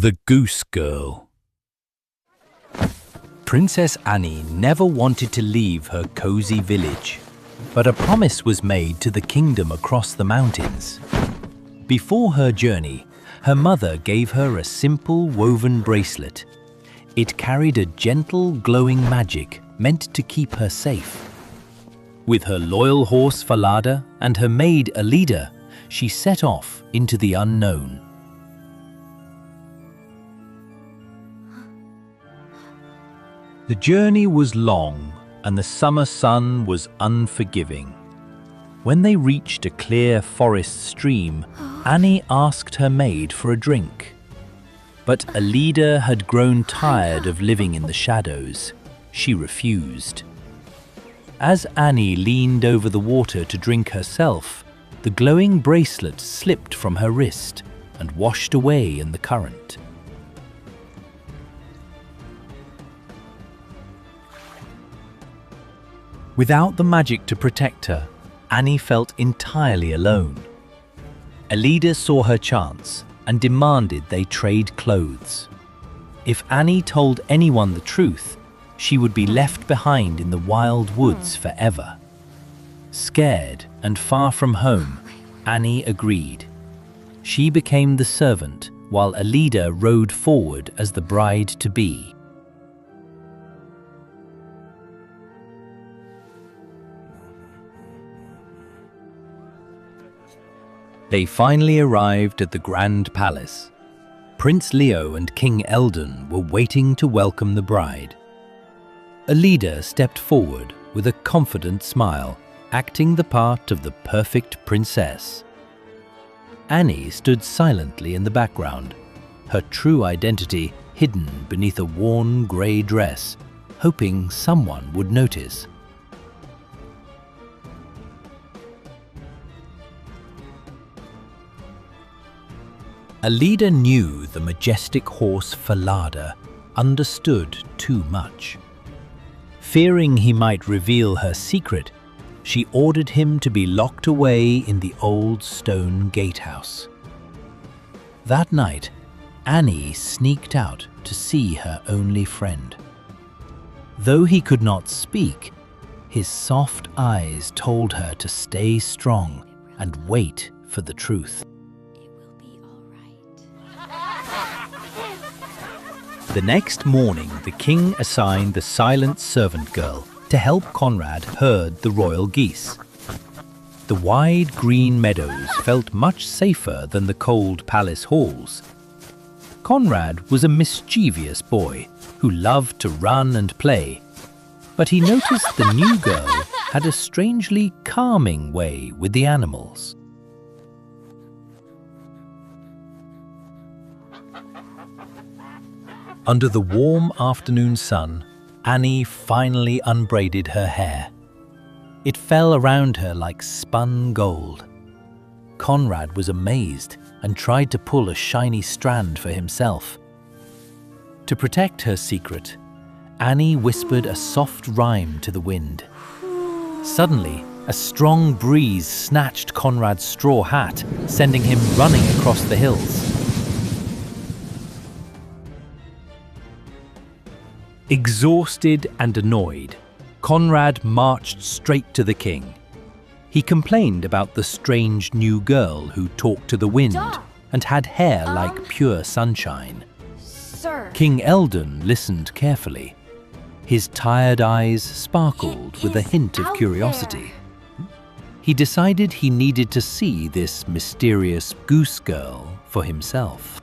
The Goose Girl. Princess Annie never wanted to leave her cozy village, but a promise was made to the kingdom across the mountains. Before her journey, her mother gave her a simple woven bracelet. It carried a gentle, glowing magic meant to keep her safe. With her loyal horse Falada and her maid Alida, she set off into the unknown. The journey was long, and the summer sun was unforgiving. When they reached a clear forest stream, Annie asked her maid for a drink. But Alida had grown tired of living in the shadows. She refused. As Annie leaned over the water to drink herself, the glowing bracelet slipped from her wrist and washed away in the current. Without the magic to protect her, Annie felt entirely alone. Alida saw her chance and demanded they trade clothes. If Annie told anyone the truth, she would be left behind in the wild woods forever. Scared and far from home, Annie agreed. She became the servant, while Alida rode forward as the bride-to-be. They finally arrived at the Grand Palace. Prince Leo and King Eldon were waiting to welcome the bride. Alida stepped forward with a confident smile, acting the part of the perfect princess. Annie stood silently in the background, her true identity hidden beneath a worn grey dress, hoping someone would notice. Alida knew the majestic horse Falada understood too much. Fearing he might reveal her secret, she ordered him to be locked away in the old stone gatehouse. That night, Annie sneaked out to see her only friend. Though he could not speak, his soft eyes told her to stay strong and wait for the truth. The next morning, the king assigned the silent servant girl to help Conrad herd the royal geese. The wide green meadows felt much safer than the cold palace halls. Conrad was a mischievous boy who loved to run and play, but he noticed the new girl had a strangely calming way with the animals. Under the warm afternoon sun, Annie finally unbraided her hair. It fell around her like spun gold. Conrad was amazed and tried to pull a shiny strand for himself. To protect her secret, Annie whispered a soft rhyme to the wind. Suddenly, a strong breeze snatched Conrad's straw hat, sending him running across the hills. Exhausted and annoyed, Conrad marched straight to the king. He complained about the strange new girl who talked to the wind and had hair like pure sunshine. Sir. King Eldon listened carefully. His tired eyes sparkled with a hint of curiosity. He decided he needed to see this mysterious goose girl for himself.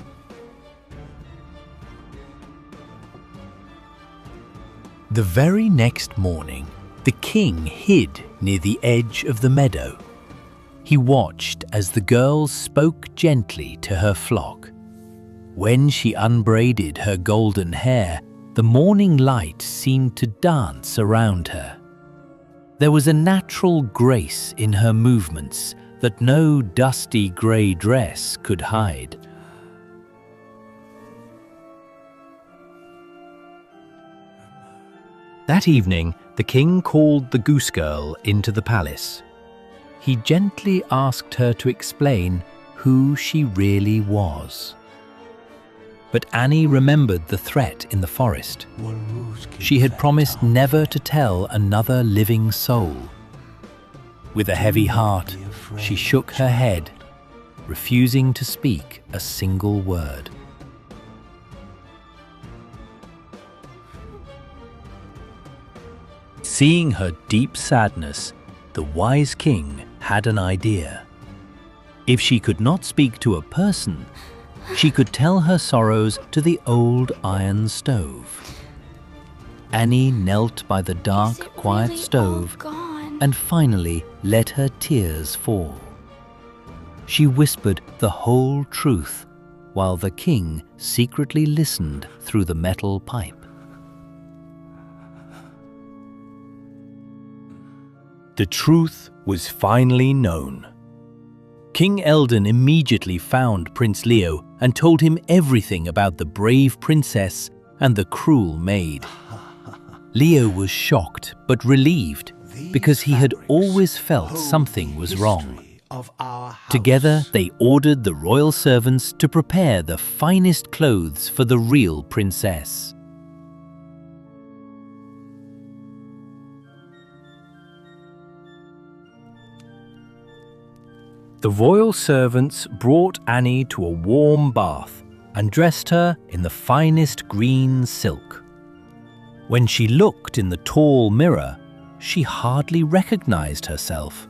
The very next morning, the king hid near the edge of the meadow. He watched as the girl spoke gently to her flock. When she unbraided her golden hair, the morning light seemed to dance around her. There was a natural grace in her movements that no dusty grey dress could hide. That evening, the king called the goose girl into the palace. He gently asked her to explain who she really was. But Annie remembered the threat in the forest. She had promised never to tell another living soul. With a heavy heart, she shook her head, refusing to speak a single word. Seeing her deep sadness, the wise king had an idea. If she could not speak to a person, she could tell her sorrows to the old iron stove. Annie knelt by the dark, quiet stove and finally let her tears fall. She whispered the whole truth while the king secretly listened through the metal pipe. The truth was finally known. King Eldon immediately found Prince Leo and told him everything about the brave princess and the cruel maid. Leo was shocked but relieved because he had always felt something was wrong. Together, they ordered the royal servants to prepare the finest clothes for the real princess. The royal servants brought Annie to a warm bath and dressed her in the finest green silk. When she looked in the tall mirror, she hardly recognized herself.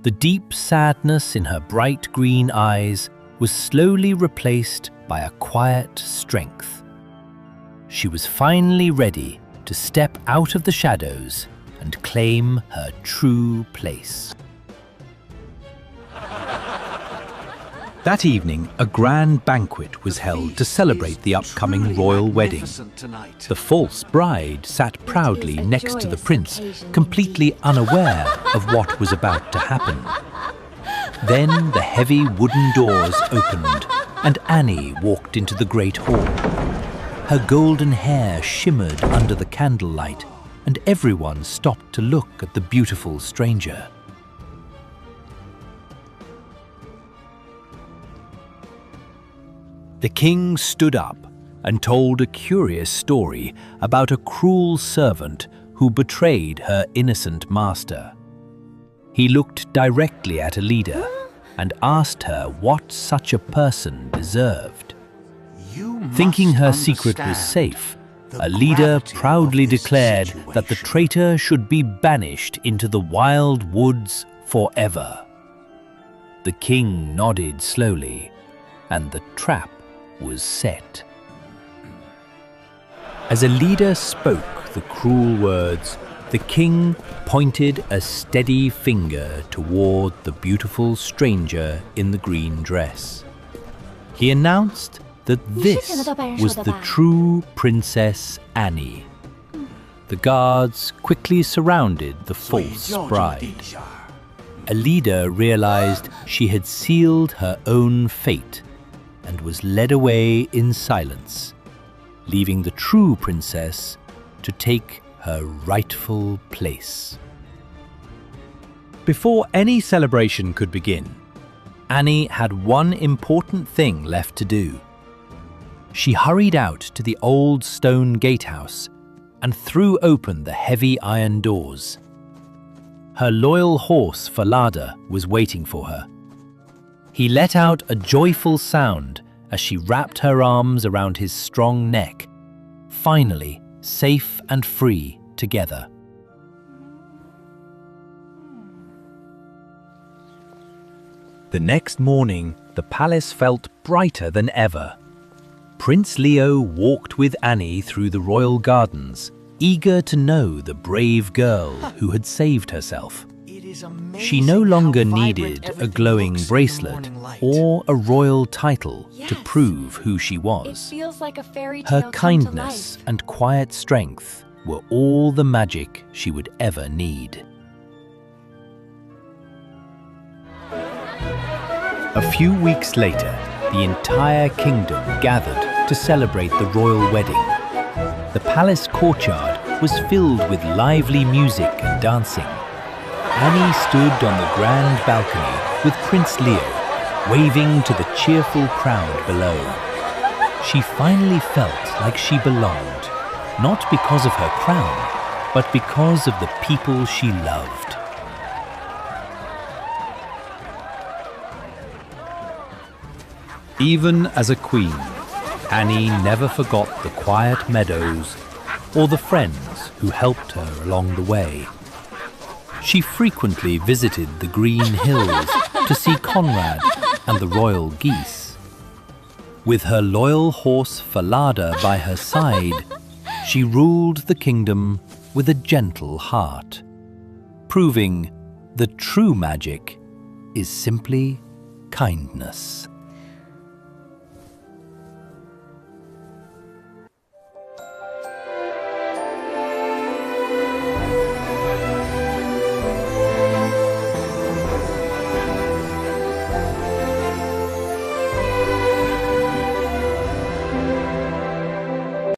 The deep sadness in her bright green eyes was slowly replaced by a quiet strength. She was finally ready to step out of the shadows and claim her true place. That evening, a grand banquet was held to celebrate the upcoming royal wedding. The false bride sat proudly next to the prince, completely unaware of what was about to happen. Then the heavy wooden doors opened, and Annie walked into the great hall. Her golden hair shimmered under the candlelight, and everyone stopped to look at the beautiful stranger. The king stood up and told a curious story about a cruel servant who betrayed her innocent master. He looked directly at Alida and asked her what such a person deserved. Thinking her secret was safe, Alida proudly declared that the traitor should be banished into the wild woods forever. The king nodded slowly, and the trap was set. As Alida spoke the cruel words, the king pointed a steady finger toward the beautiful stranger in the green dress. He announced that this was the true Princess Annie. The guards quickly surrounded the false bride. Alida realized she had sealed her own fate and was led away in silence, leaving the true princess to take her rightful place. Before any celebration could begin, Annie had one important thing left to do. She hurried out to the old stone gatehouse and threw open the heavy iron doors. Her loyal horse Falada was waiting for her. He let out a joyful sound as she wrapped her arms around his strong neck, finally safe and free together. The next morning, the palace felt brighter than ever. Prince Leo walked with Annie through the royal gardens, eager to know the brave girl who had saved herself. She no longer needed a glowing bracelet or a royal title to prove who she was. Her kindness and quiet strength were all the magic she would ever need. A few weeks later, the entire kingdom gathered to celebrate the royal wedding. The palace courtyard was filled with lively music and dancing. Annie stood on the grand balcony with Prince Leo, waving to the cheerful crowd below. she finally felt like she belonged, not because of her crown, but because of the people she loved. Even as a queen, Annie never forgot the quiet meadows or the friends who helped her along the way. She frequently visited the green hills to see Conrad and the royal geese. With her loyal horse Falada by her side, she ruled the kingdom with a gentle heart, proving that true magic is simply kindness.